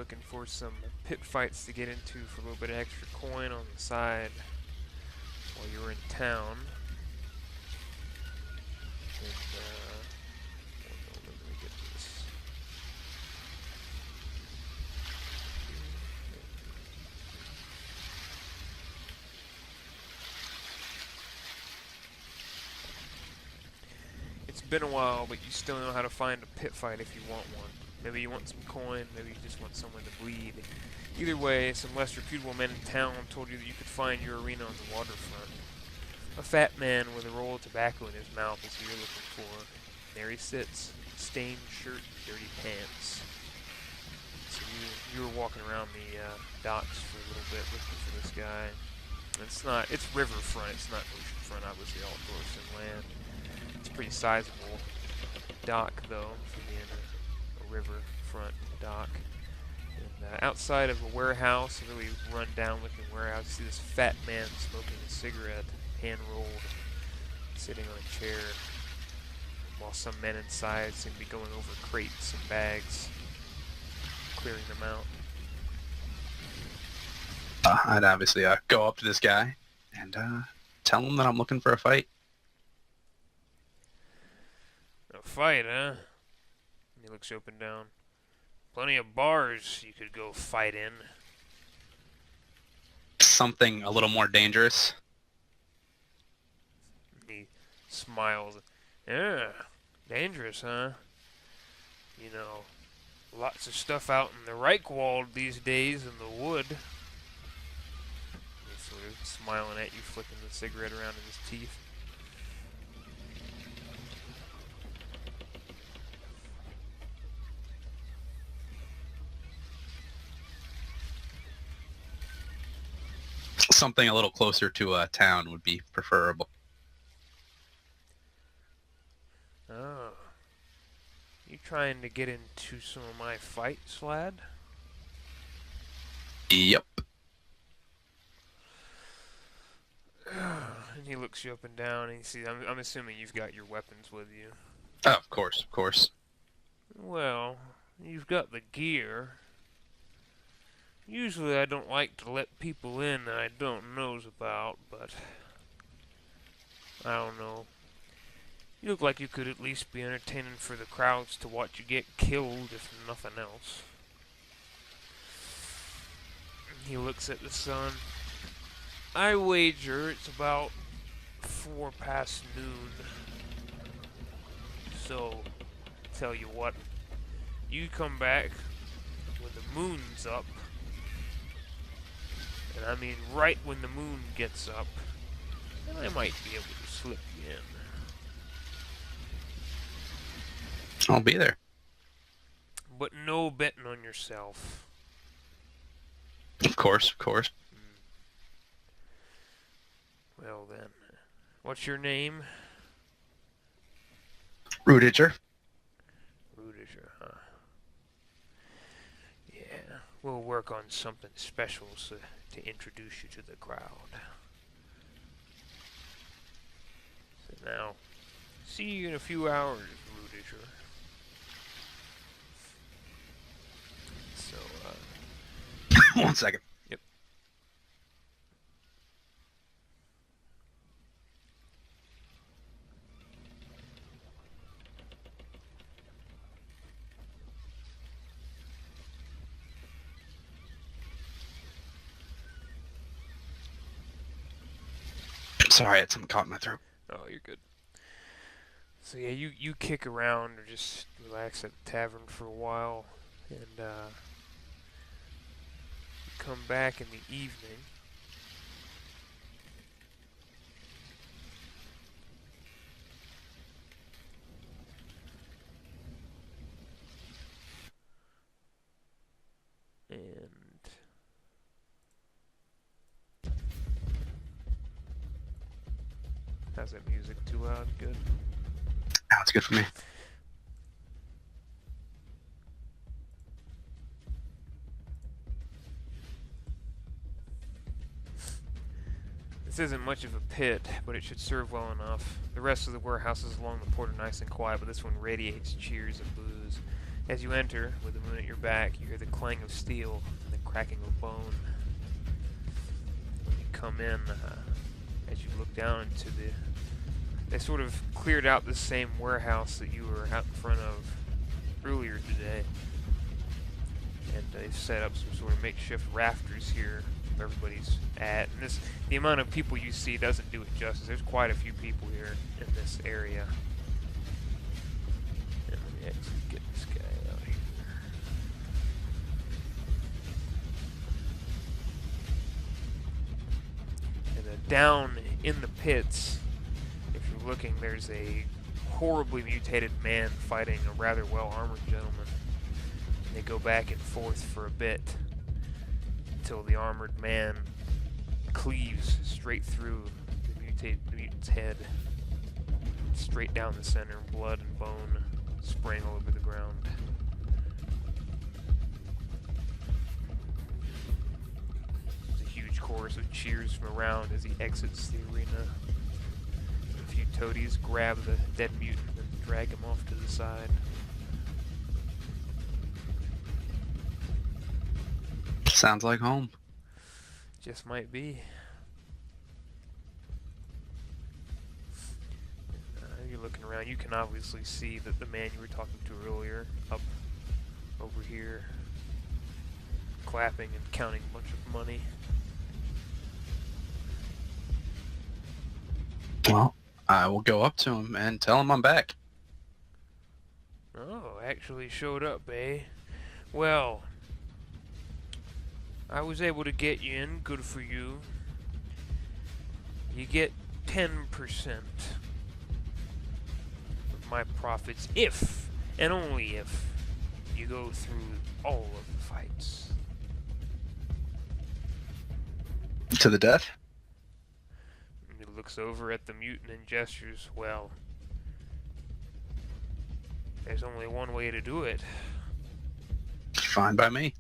looking for some pit fights to get into for a little bit of extra coin on the side while you're in town. And, one moment, let me get this. It's been a while, but you still know how to find a pit fight if you want one. Maybe you want some coin, maybe you just want someone to bleed. Either way, some less reputable men in town told you that you could find your arena on the waterfront. A fat man with a roll of tobacco in his mouth is who you're looking for. There he sits, stained shirt and dirty pants. So you were walking around the docks for a little bit looking for this guy. It's riverfront, it's not oceanfront, obviously all close inland. It's a pretty sizable dock though, for being a riverfront dock. And outside of a warehouse, a really run-down looking warehouse, you see this fat man smoking a cigarette, hand-rolled, sitting on a chair, while some men inside seem to be going over crates and bags, clearing them out. I'd obviously go up to this guy and tell him that I'm looking for a fight. A fight, huh? He looks you up and down. Plenty of bars you could go fight in. Something a little more dangerous. He smiles. Yeah, dangerous, huh? You know, lots of stuff out in the Reichwald these days in the wood. He's sort of smiling at you, flicking the cigarette around in his teeth. Something a little closer to town would be preferable. Oh. You trying to get into some of my fights, lad? Yep. And he looks you up and down, and he sees. I'm assuming you've got your weapons with you. Oh, of course, of course. Well, you've got the gear. Usually I don't like to let people in that I don't know about, but I don't know. You look like you could at least be entertaining for the crowds to watch you get killed, if nothing else. He looks at the sun. I wager it's about 4 past noon. So, tell you what, you come back when the moon's up. And I mean right when the moon gets up, and I might be able to slip you in. I'll be there. But no betting on yourself. Of course, of course. Well then, what's your name? Rudiger. Rudiger, huh? Yeah, we'll work on something special to introduce you to the crowd. So now, see you in a few hours, Rudiger. So, 1 second. Yep. Sorry, I had something caught in my throat. Oh, you're good. So yeah, you kick around or just relax at the tavern for a while, and you come back in the evening. And how's that music? Too loud? Good. Oh, it's good for me. This isn't much of a pit, but it should serve well enough. The rest of the warehouses along the port are nice and quiet, but this one radiates cheers and booze. As you enter, with the moon at your back, you hear the clang of steel and the cracking of bone. When you come in, as you look down into the... They sort of cleared out the same warehouse that you were out in front of earlier today. And they've set up some sort of makeshift rafters here where everybody's at. And the amount of people you see doesn't do it justice. There's quite a few people here in this area. And let me actually get this guy out here. And down in the pits, if you're looking, there's a horribly mutated man fighting a rather well-armored gentleman. They go back and forth for a bit until the armored man cleaves straight through the mutant's head, straight down the center, blood and bone spraying all over the ground. There's a huge chorus of cheers from around as he exits the arena. A few toadies grab the dead mutant and drag him off to the side. Sounds like home. Just might be. You're looking around. You can obviously see that the man you were talking to earlier, up over here, clapping and counting a bunch of money. Well, I will go up to him and tell him I'm back. Oh, actually showed up, eh? Well, I was able to get you in. Good for you. You get 10% of my profits if, and only if, you go through all of the fights. To the death? And he looks over at the mutant and gestures, well, there's only one way to do it. Fine by me.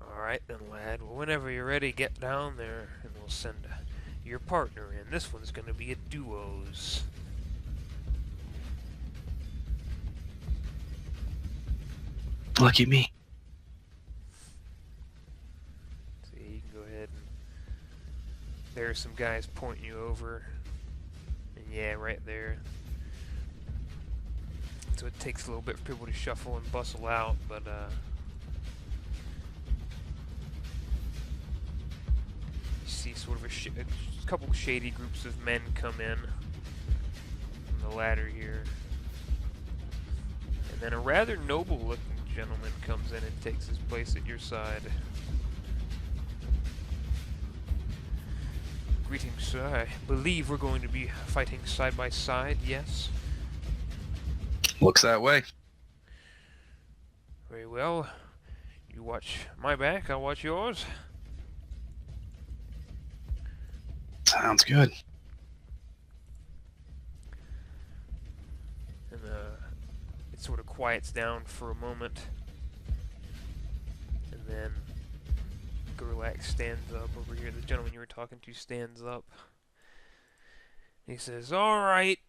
Alright then, lad. Well, whenever you're ready, get down there and we'll send your partner in. This one's gonna be a duos. Lucky me. See, you can go ahead and... There are some guys pointing you over. And yeah, right there. So it takes a little bit for people to shuffle and bustle out, but see sort of a couple shady groups of men come in from the ladder here. And then a rather noble looking gentleman comes in and takes his place at your side. Greetings, sir. I believe we're going to be fighting side by side, yes? Looks that way. Very well. You watch my back, I'll watch yours. Sounds good. And it sort of quiets down for a moment. And then Gerlach stands up over here. The gentleman you were talking to stands up. He says, "Alright,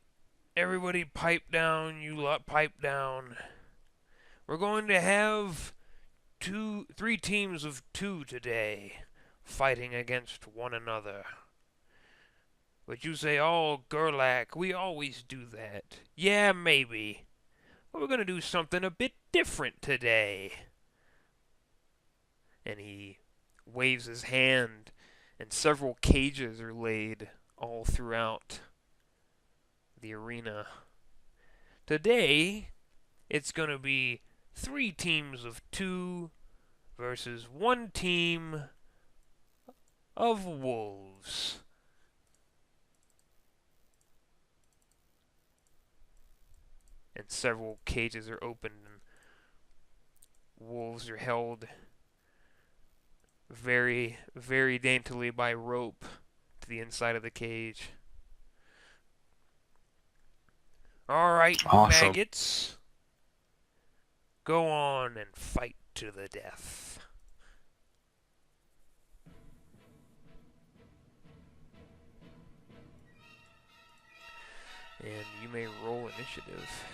everybody pipe down, you lot pipe down. We're going to have three teams of 2 today, fighting against one another. But you say, oh, Gerlach, we always do that. Yeah, maybe. But we're going to do something a bit different today." And he waves his hand, and several cages are laid all throughout the arena. Today, it's going to be 3 teams of 2 versus 1 team of wolves. And several cages are opened, and wolves are held very, very daintily by rope to the inside of the cage. Alright, Awesome. maggots. Go on and fight to the death. And you may roll initiative.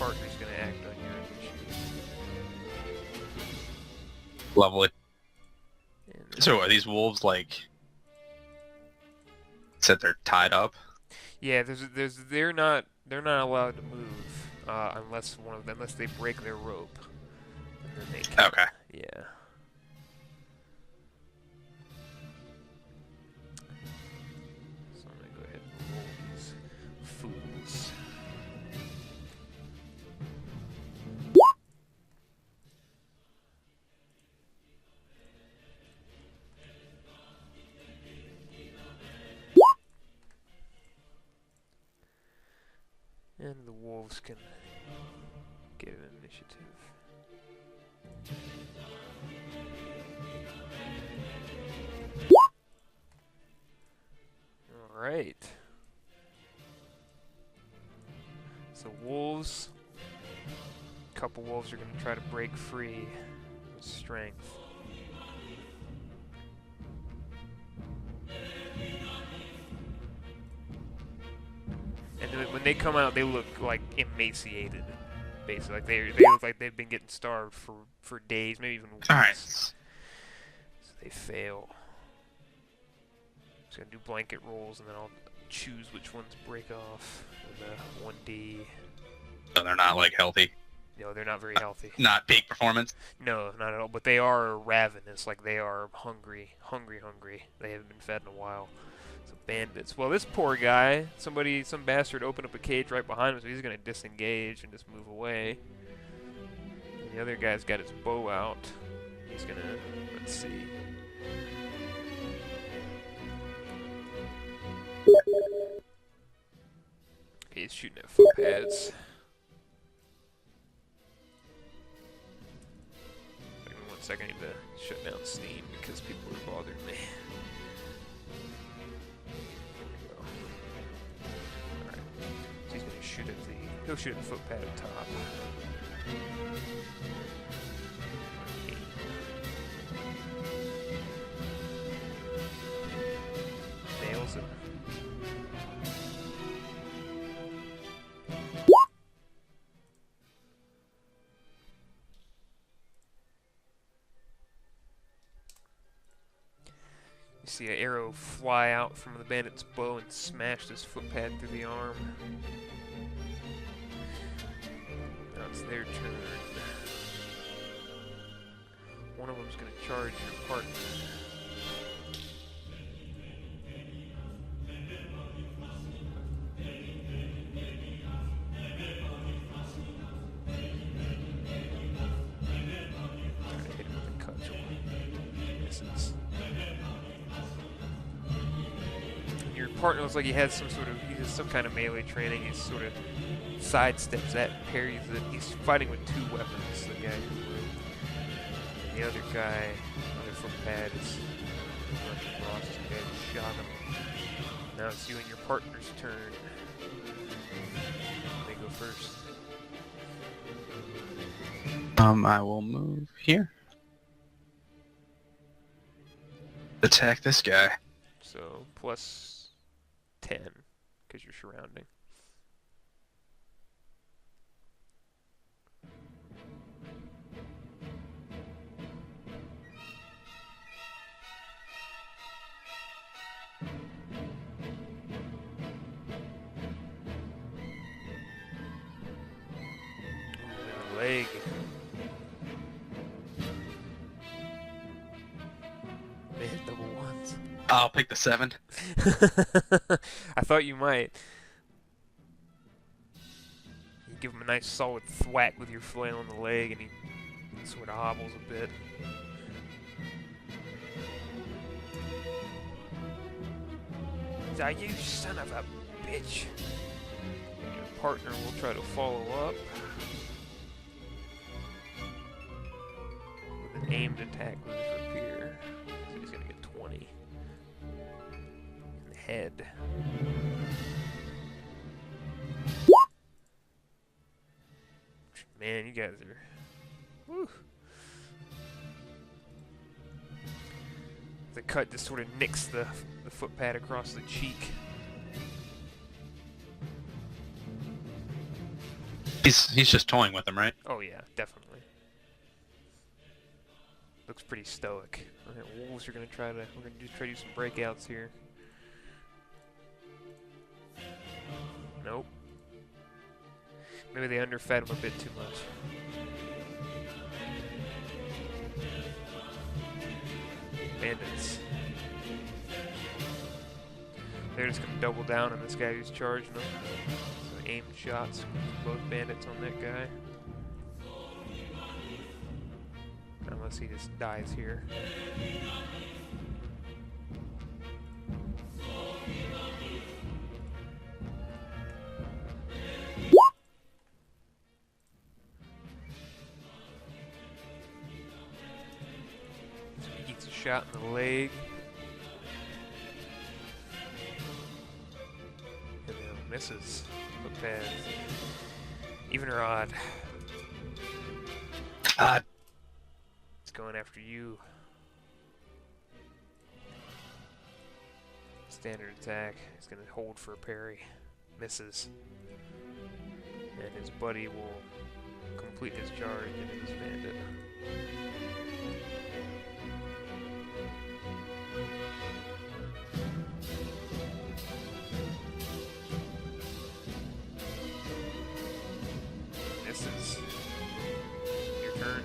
partner's going to act on your initiative. Lovely. And So are these wolves like? Said they're tied up. yeah, they're not allowed to move unless they break their rope, and then they can. Okay. Yeah. So I'm gonna go ahead and roll these fools. And the wolves can get an initiative. Alright. So wolves. A couple wolves are going to try to break free with strength. And when they come out, they look like emaciated, basically. Like they look like they've been getting starved for days, maybe even weeks. All right. So they fail. Just gonna do blanket rolls, and then I'll choose which ones break off with a 1D. So they're not like healthy. No, they're not very healthy. Not peak performance. No, not at all. But they are ravenous. Like they are hungry. They haven't been fed in a while. So bandits. Well, this poor guy, some bastard opened up a cage right behind him, so he's gonna disengage and just move away. And the other guy's got his bow out. He's gonna, let's see. Okay, he's shooting at footpads. Give me 1 second, I need to shut down Steam because people are bothering me. Here we go. Alright. So he's gonna shoot at he'll shoot at the footpad at top. Nails it. You see an arrow fly out from the bandit's bow and smash this footpad through the arm. Now it's their turn. One of them's going to charge your partner. Trying to hit him with a cudgel. Misses. Your partner looks like he has some kind of melee training. He sort of sidesteps that and parries it. He's fighting with 2 weapons, the guy who and the other guy, other footpad, is running across the guy who shot him. Now it's you and your partner's turn. They go first. I will move here. Attack this guy. So plus 10, because you're surrounding. Leg. They hit double ones. I'll pick the 7. I thought you might. You give him a nice solid thwack with your flail on the leg, and he sort of hobbles a bit. Ah, you son of a bitch. Your partner will try to follow up with an aimed attack with his rapier. So he's gonna get 20 in the head. Man, you guys are. Whew. The cut just sort of nicks the footpad across the cheek. He's just toying with him, right? Oh yeah, definitely. Looks pretty stoic. Alright, wolves are gonna try to. We're gonna just try to do some breakouts here. Nope. Maybe they underfed him a bit too much. Bandits. They're just gonna double down on this guy who's charging them. So aimed shots, both bandits on that guy. Unless he just dies here. He gets a shot in the leg. And then misses. Lopez. Even or odd. It's going after you. Standard attack. He's going to hold for a parry. Misses. And his buddy will complete his charge into this bandit. Misses. Your turn.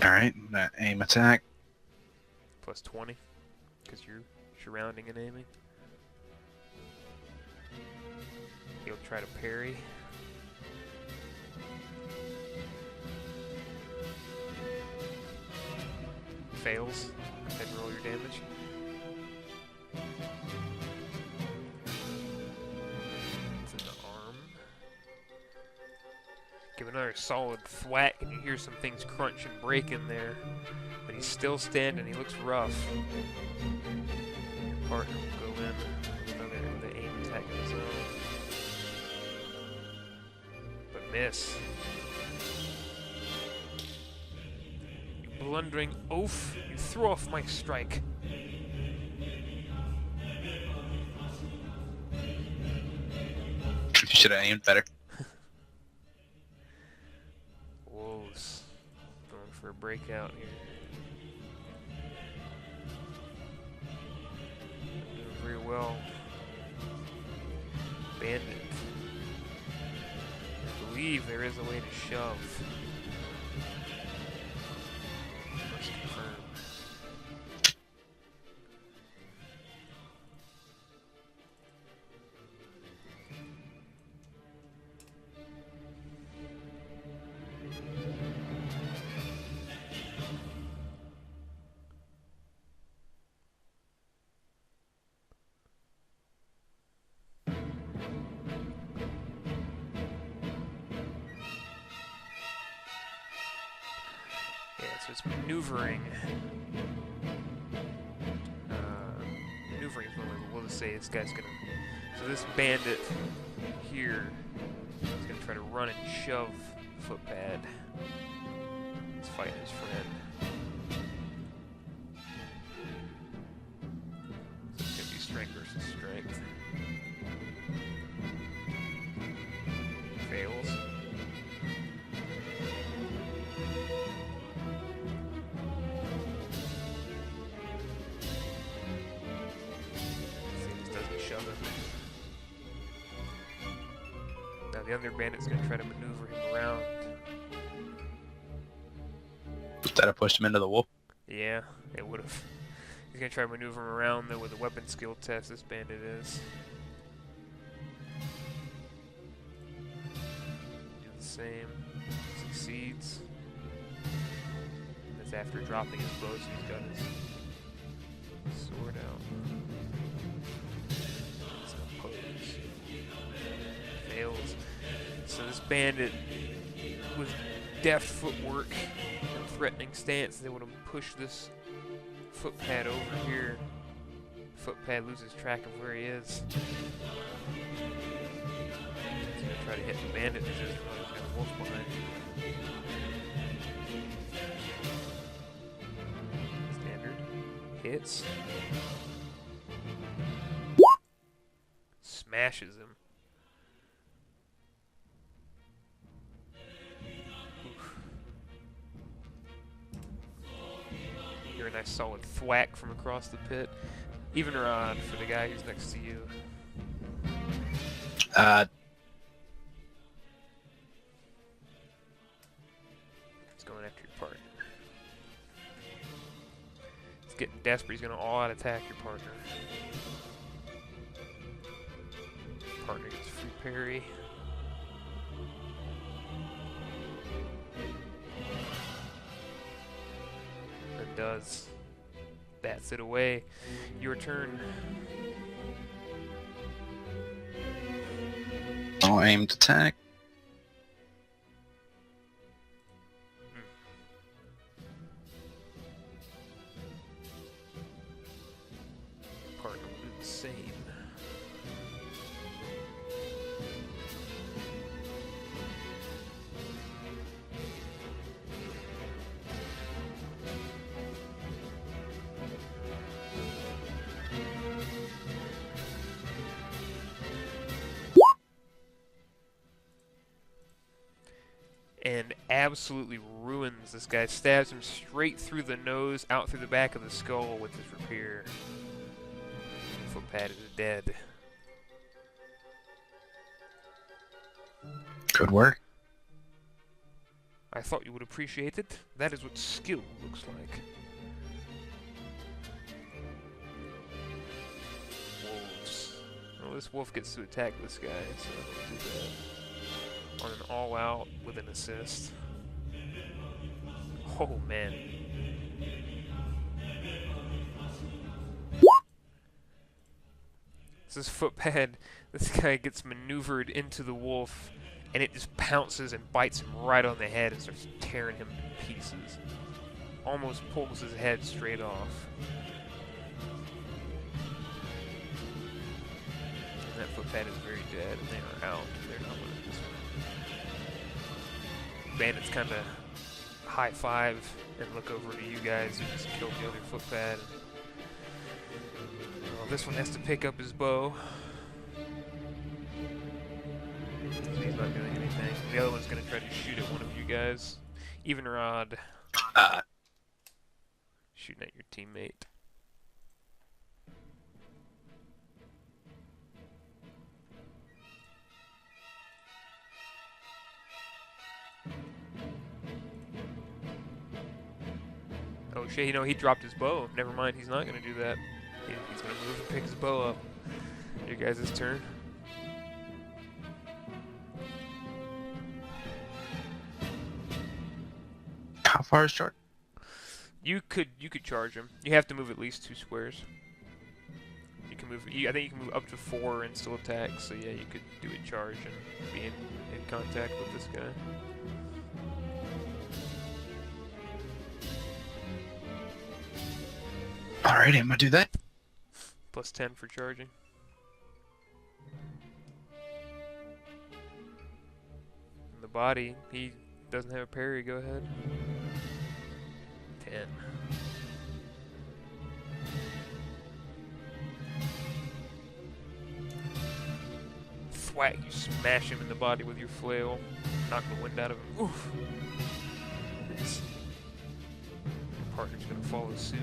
Alright, that aim attack. Plus 20, because you're surrounding and aiming. He'll try to parry. Fails. Go ahead and roll your damage. It's in the arm. Give another solid thwack, and you hear some things crunch and break in there. But he's still standing. He looks rough. Your partner will go in. Another aim attack of his own. But miss. You blundering oaf! You throw off my strike. You should have aimed better. Wolves going for a breakout here. Doing very well. Bandit. I believe there is a way to shove. Must confirm. So it's maneuvering. Maneuvering is one way, but we'll just say this guy's gonna. So this bandit here is gonna try to run and shove footpad. He's fighting his friend. So it's gonna be strength versus strength. Fails. Now the other bandit's gonna try to maneuver him around. That have pushed him into the wall. Yeah, it would have. He's gonna try to maneuver him around though with a weapon skill test. This bandit is. Do the same. Succeeds. That's after dropping his bow, so he's got his sword out. It's opposed. Fails. So this bandit, with deft footwork and threatening stance, they would have pushed this footpad over here. Footpad loses track of where he is. He's gonna try to hit the bandit because there's a wolf behind. Standard hits. Smashes him. Hear a nice solid thwack from across the pit. Even or odd for the guy who's next to you. He's going after your partner. He's getting desperate. He's going to all-out attack your partner. Partner gets free parry. It does. That's it away. Your turn. I'll aim to attack. Partner will do the same. And absolutely ruins this guy. Stabs him straight through the nose, out through the back of the skull with his rapier. Footpad is dead. Good work. I thought you would appreciate it. That is what skill looks like. Wolves. Well, this wolf gets to attack this guy, so we'll do that. On an all-out with an assist. Oh, man. This footpad, this guy gets maneuvered into the wolf, and it just pounces and bites him right on the head and starts tearing him to pieces. Almost pulls his head straight off. And that footpad is very dead, and they are out. They're not winning this one. Bandits kind of high five and look over to you guys who just killed the other footpad. Well, this one has to pick up his bow. So he's not doing anything. The other one's going to try to shoot at one of you guys. Even or odd. Shooting at your teammate. Oh shit, you know, he dropped his bow. Never mind, he's not going to do that. He's going to move and pick his bow up. Your guys' turn. How far is charge? You could charge him. You have to move at least 2 squares. You can move. I think you can move up to 4 and still attack. So yeah, you could do a charge and be in contact with this guy. Alrighty, I'm gonna do that. Plus 10 for charging. And the body, he doesn't have a parry. Go ahead. 10. Thwack, you smash him in the body with your flail. Knock the wind out of him. Oof. Your partner's gonna follow suit.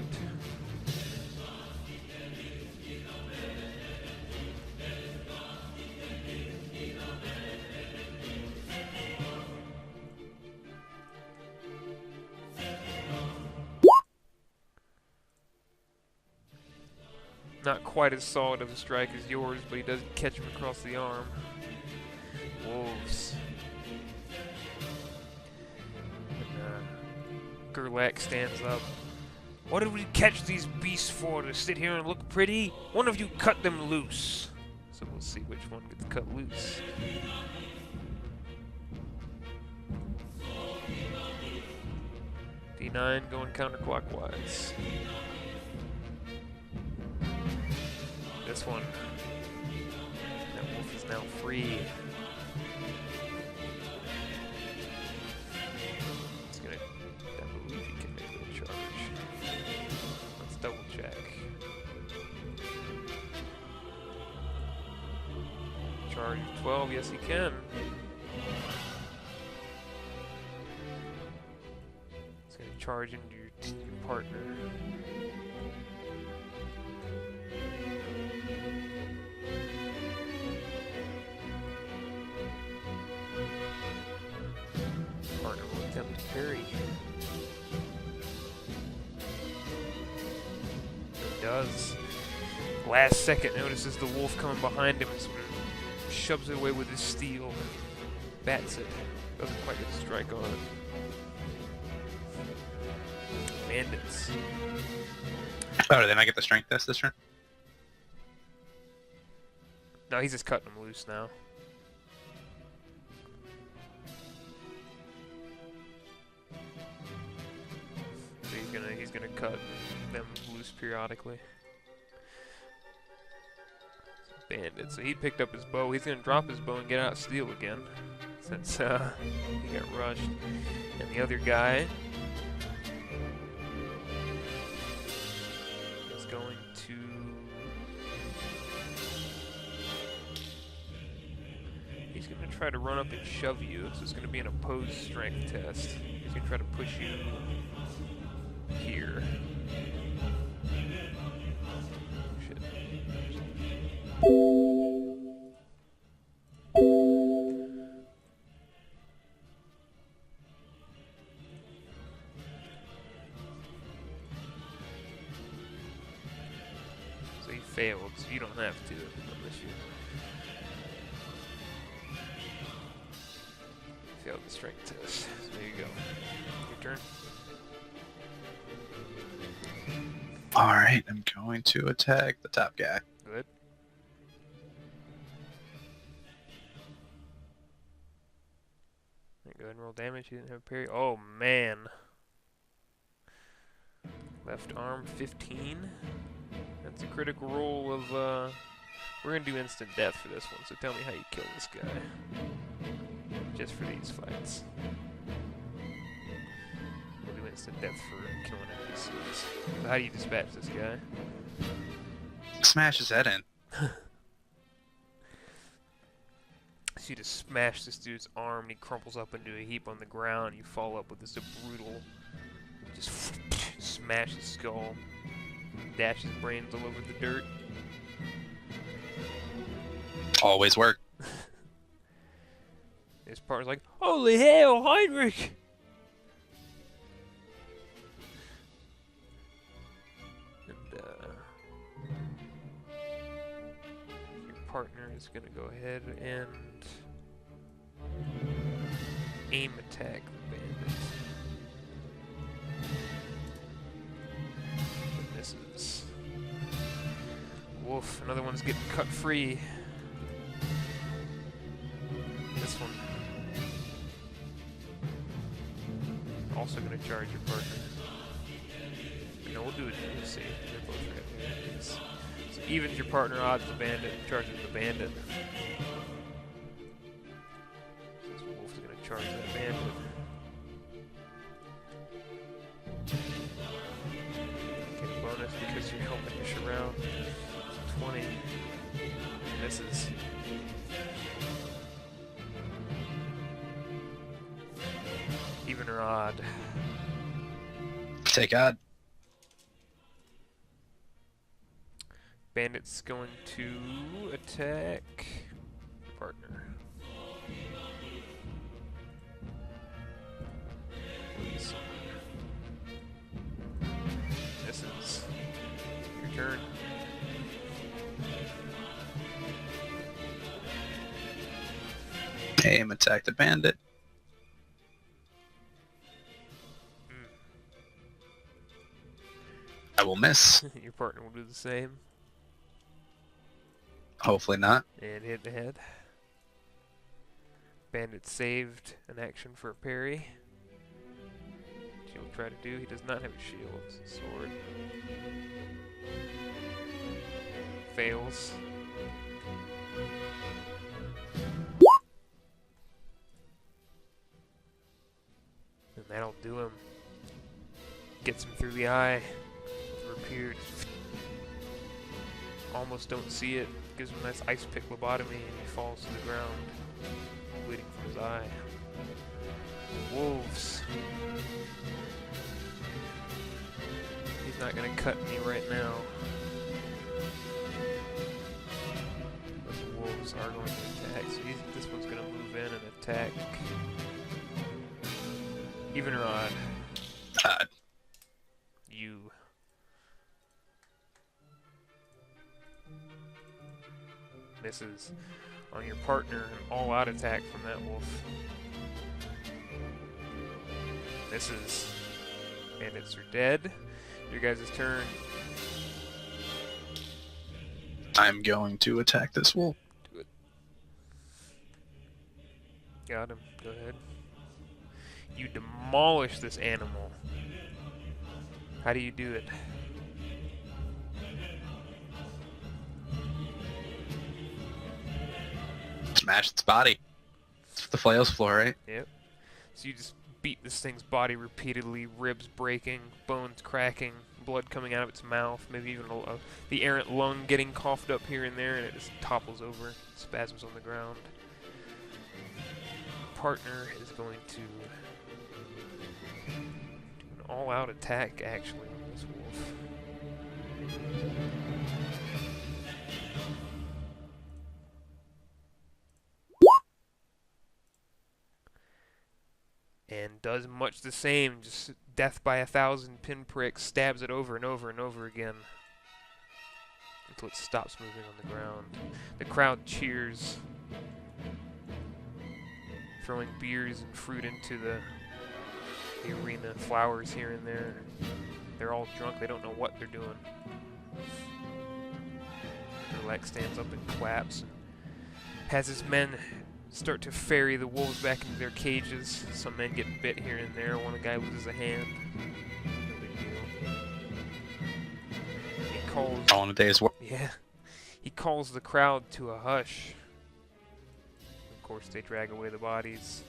Not quite as solid of a strike as yours, but he does catch him across the arm. Wolves. And, Gerlach stands up. What did we catch these beasts for? To sit here and look pretty? One of you cut them loose. So we'll see which one gets cut loose. D9 going counterclockwise. This one, that wolf is now free. It's gonna, I believe he can make a charge. Let's double check. Charge 12, yes he can. It's gonna charge into your your partner. Partner will attempt to parry. He does. Last second notices the wolf coming behind him and sort of shoves it away with his steel. Bats it. Doesn't quite get a strike on it. Bandits. Oh, did I get the strength test this turn? No, he's just cutting them loose now. So he's gonna cut them loose periodically. Bandit. So he picked up his bow. He's gonna drop his bow and get out steel again, since he got rushed. And the other guy is going to. He's gonna try to run up and shove you. So it's gonna be an opposed strength test. He's gonna try to push you here. Shit. So he failed, so you don't have to unless you failed the strength test. So there you go. Your turn. Alright, I'm going to attack the top guy. Good. Go ahead and roll damage. He didn't have a parry. Oh man. Left arm 15. That's a critical roll of we're gonna do instant death for this one, so tell me how you kill this guy. Just for these fights. We'll do instant death for killing NPCs. So how do you dispatch this guy? Smash his head in. So you just smash this dude's arm and he crumples up into a heap on the ground. You follow up with this brutal, just smash his skull, dash his brains all over the dirt. Always work. His partner's like, holy hell, Heinrich! And your partner is gonna go ahead and aim attack the bandit. But misses. Woof, another one's getting cut free. This one also gonna charge your partner. You know, we'll do it. Let's see. They're both right there. So evens your partner odds the bandit, charges the bandit. This wolf is gonna charge that bandit. Get a bonus because you're helping push around. 20. Misses. Even or odd. Take odd. Bandit's going to attack your partner. Please. Misses. Your turn. Aim attack the bandit. I will miss. Your partner will do the same. Hopefully not. And hit the head. Bandit saved an action for a parry. Which he'll try to do. He does not have a shield. It's a sword. Fails. And that'll do him. Gets him through the eye. Repeared. Almost don't see it. Gives him a nice ice pick lobotomy and he falls to the ground, bleeding from his eye. Wolves. not gonna cut me right now. But the wolves are going to attack, so this one's gonna move in and attack. Even or odd? Odd. You. Misses on your partner, an all-out attack from that wolf. Misses. Bandits are dead. Your guys' turn. I'm going to attack this wolf. Do it. Got him. Go ahead. You demolish this animal. How do you do it? Smash its body. It's the flails floor, right? Yep. So you just beat this thing's body repeatedly, ribs breaking, bones cracking, blood coming out of its mouth, maybe even the errant lung getting coughed up here and there, and it just topples over, spasms on the ground. Partner is going to do an all-out attack, actually, on this wolf. And does much the same, just death by 1,000 pinpricks, stabs it over and over and over again until it stops moving on the ground. The crowd cheers, throwing beers and fruit into the arena, flowers here and there. They're all drunk, they don't know what they're doing. Lex stands up and claps and has his men start to ferry the wolves back into their cages. Some men get bit here and there. One guy loses a hand. No big deal. He calls. All in a day's work. Yeah. He calls the crowd to a hush. Of course, they drag away the bodies.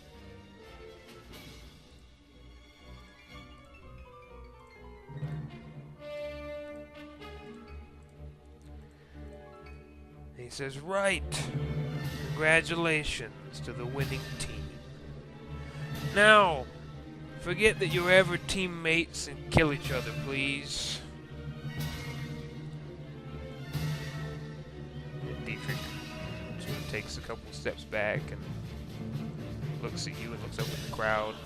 He says, "Right. Congratulations to the winning team. Now, forget that you're ever teammates and kill each other, please." And Dietrich sort of takes a couple steps back and looks at you and looks up at the crowd,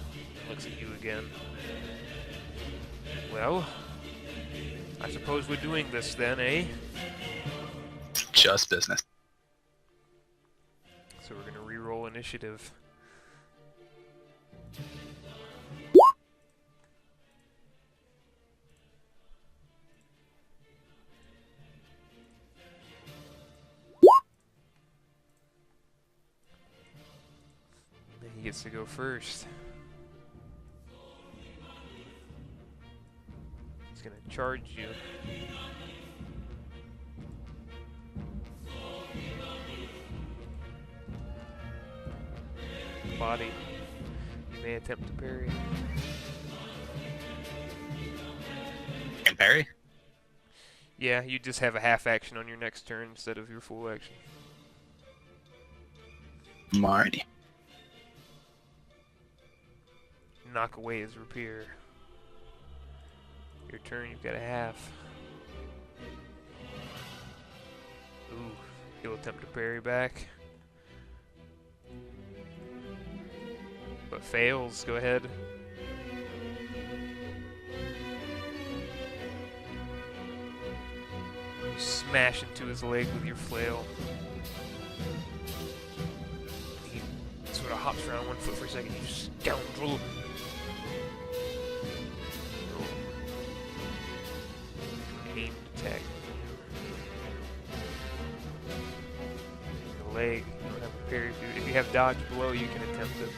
looks at you again. "Well, I suppose we're doing this then, eh?" Just business. So we're gonna re-roll initiative. He gets to go first. He's gonna charge you. Body. You may attempt to parry. And parry? Yeah, you just have a half action on your next turn instead of your full action. Marty. Knock away his rapier. Your turn, you've got a half. Ooh, he'll attempt to parry back. But fails, go ahead. You smash into his leg with your flail. He sort of hops around 1 foot for a second. You scoundrel. Aimed attack. The leg. You don't have a parry. If you have dodge below, you can attempt it.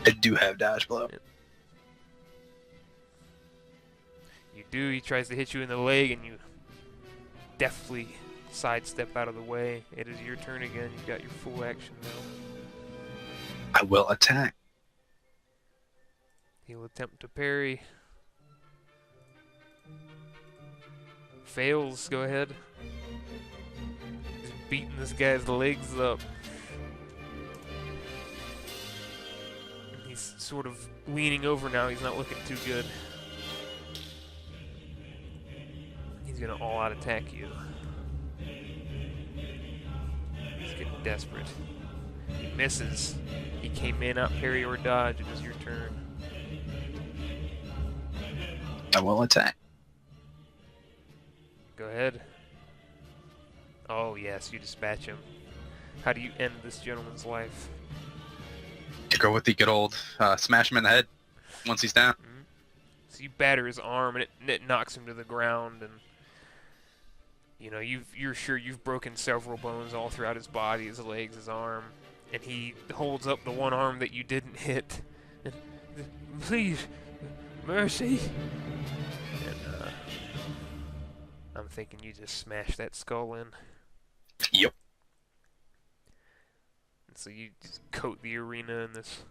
I do have dodge blow. Yep. You do. He tries to hit you in the leg, and you deftly sidestep out of the way. It is your turn again. You've got your full action now. I will attack. He'll attempt to parry. Fails. Go ahead. Just beating this guy's legs up. He's sort of leaning over now. He's not looking too good. He's gonna all-out attack you. He's getting desperate. He misses. He came in, out parry or dodge. It was your turn. I will attack. Go ahead. Oh yes, you dispatch him. How do you end this gentleman's life? To go with the good old smash him in the head once he's down. Mm-hmm. So you batter his arm, and it knocks him to the ground, and you know you're sure you've broken several bones all throughout his body, his legs, his arm, and he holds up the one arm that you didn't hit. And, please, mercy. And I'm thinking you just smash that skull in. Yep. And so you just coat the arena in this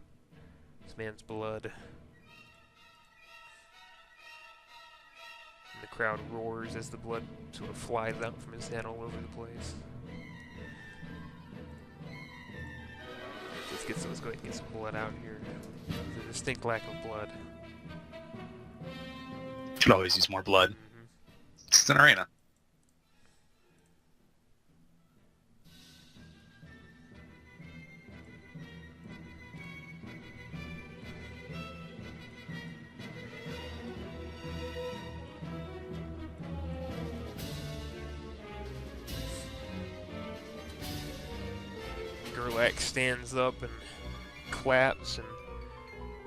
man's blood. And the crowd roars as the blood sort of flies out from his head all over the place. Let's go ahead and get some blood out here. There's a distinct lack of blood. Could always use more blood. Mm-hmm. It's an arena. Gerlach stands up and claps and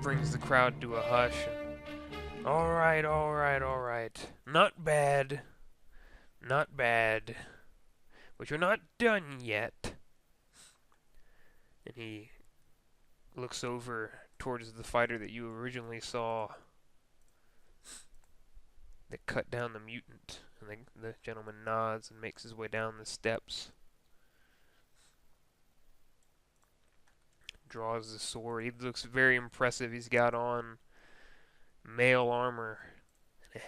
brings the crowd to a hush. And, all right, all right, all right. Not bad. Not bad. But you're not done yet. And he looks over towards the fighter that you originally saw that cut down the mutant. And the gentleman nods and makes his way down the steps. Draws the sword. He looks very impressive. He's got on mail armor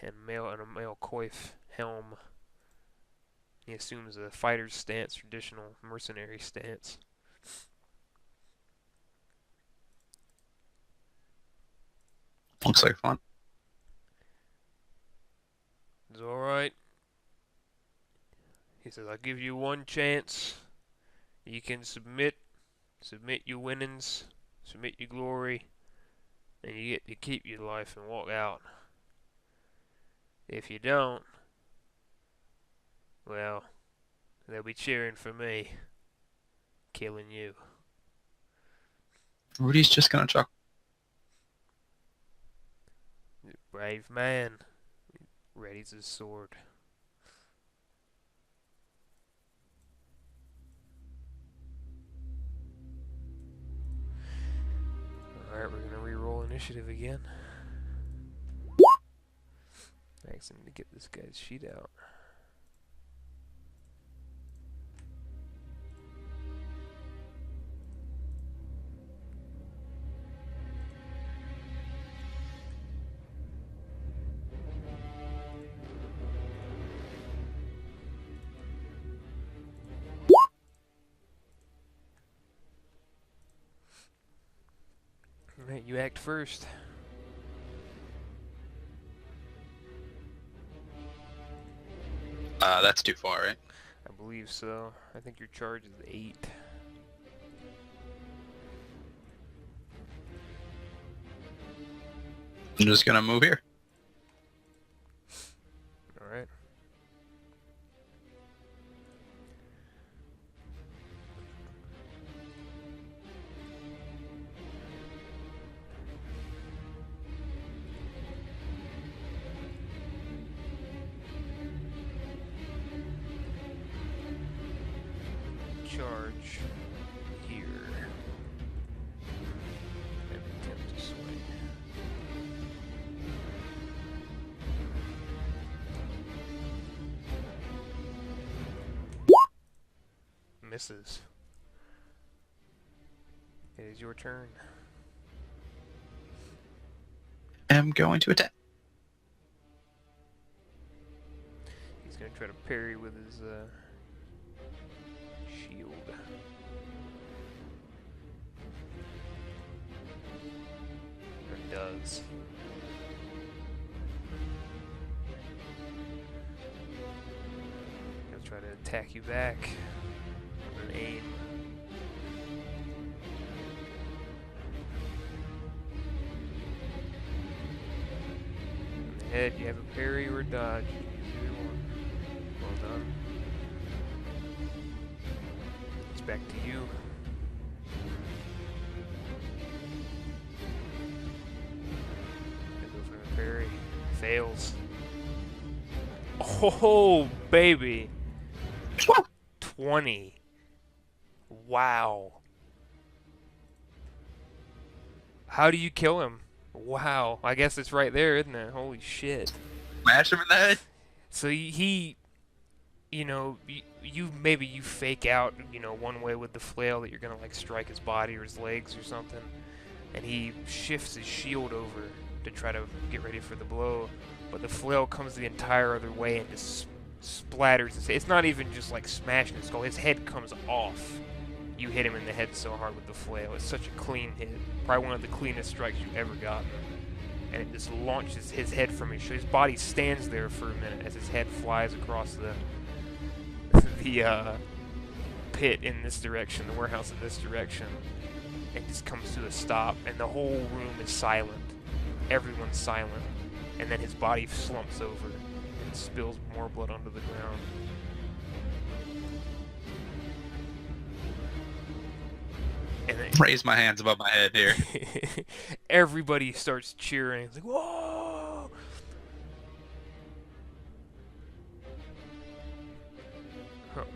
and a mail coif helm. He assumes a fighter's stance, traditional mercenary stance. Looks like fun. It's alright. He says, I'll give you one chance. You can submit your winnings, submit your glory, and you get to keep your life and walk out. If you don't, well, they'll be cheering for me, killing you. Rudy's just gonna chuckle. Brave man, readies his sword. Alright, we're gonna re-roll initiative again. Thanks, I need to get this guy's sheet out. Alright, you act first. That's too far, right? I believe so. I think your charge is 8. I'm just gonna move here. Alright. Charge here and attempt to swing. Misses. It is your turn. I'm going to attack. He's going to try to parry with his shield. Or does. try to attack you back. An aim. In the head, you have a parry or a dodge. Either one. Well done. It's back to you. Go for a parry. Fails. Oh, baby. 20. Wow. How do you kill him? Wow. I guess it's right there, isn't it? Holy shit. Smash him in the head. So he you know, maybe you fake out, you know, one way with the flail that you're gonna like strike his body or his legs or something, and he shifts his shield over to try to get ready for the blow, but the flail comes the entire other way and just splatters his head. It's not even just like smashing his skull, his head comes off. You hit him in the head so hard with the flail. It's such a clean hit. Probably one of the cleanest strikes you've ever gotten. And it just launches his head from his shoulder. His body stands there for a minute as his head flies across the pit in this direction, the warehouse in this direction, and just comes to a stop, and the whole room is silent. Everyone's silent. And then his body slumps over and spills more blood onto the ground. And then Raise my hands above my head here. everybody starts cheering. It's like, whoa!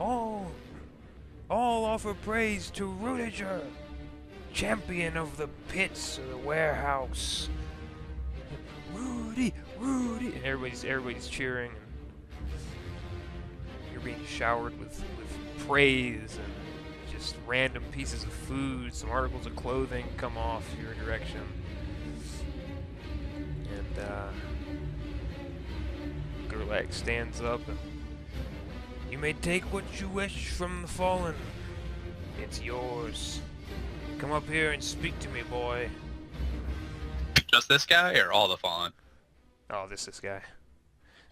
All offer praise to Rudiger, champion of the pits of the warehouse. Rudy, Rudy! And everybody's cheering. And you're being showered with praise and just random pieces of food, some articles of clothing come off your direction. And Gerlach stands up and, you may take what you wish from the fallen. It's yours. Come up here and speak to me, boy. Just this guy or all the fallen? Oh, this guy.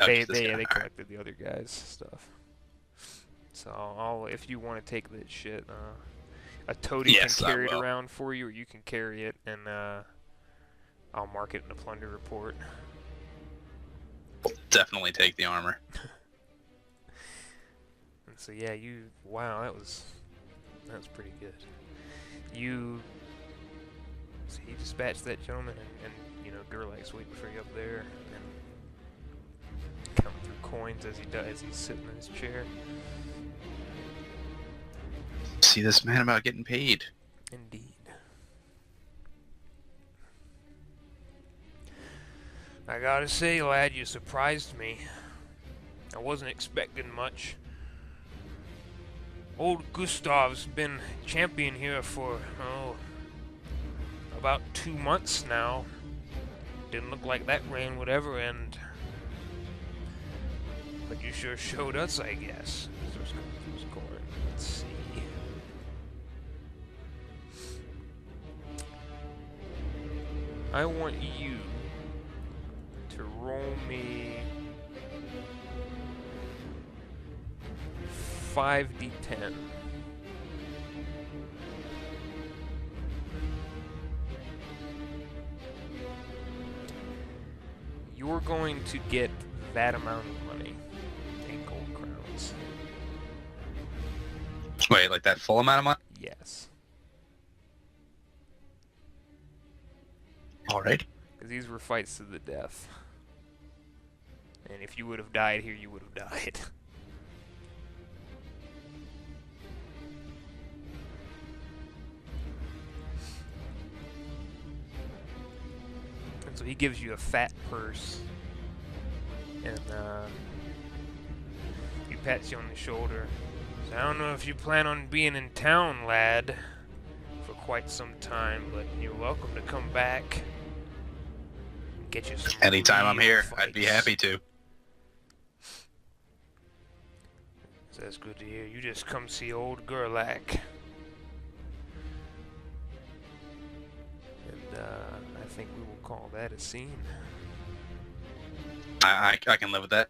Oh, They just this guy. collected the other guy's stuff. So if you want to take that shit, a toady Yes, can I carry it will. around for you, or you can carry it, and I'll mark it in a plunder report. Definitely take the armor. And so yeah, wow, that was pretty good. You dispatched that gentleman, and you know, Gerlach's waiting for you up there, and counting through coins as he's sitting in his chair. See this man about getting paid. Indeed. I gotta say, lad, you surprised me. I wasn't expecting much. Old Gustav's been champion here for, about 2 months now. Didn't look like that reign would ever end. But you sure showed us, I guess. Let's see. I want you to roll me 5d10. You're going to get that amount of money in gold crowns. Wait, like that full amount of money? Yes. Alright. Because these were fights to the death. And if you would have died here, you would have died. And so he gives you a fat purse. And he pats you on the shoulder. So I don't know if you plan on being in town, lad, for quite some time, but you're welcome to come back. Get you some Anytime I'm real here, fights. I'd be happy to. So that's good to hear. You just come see old Gerlach. And I think we will call that a scene. I can live with that.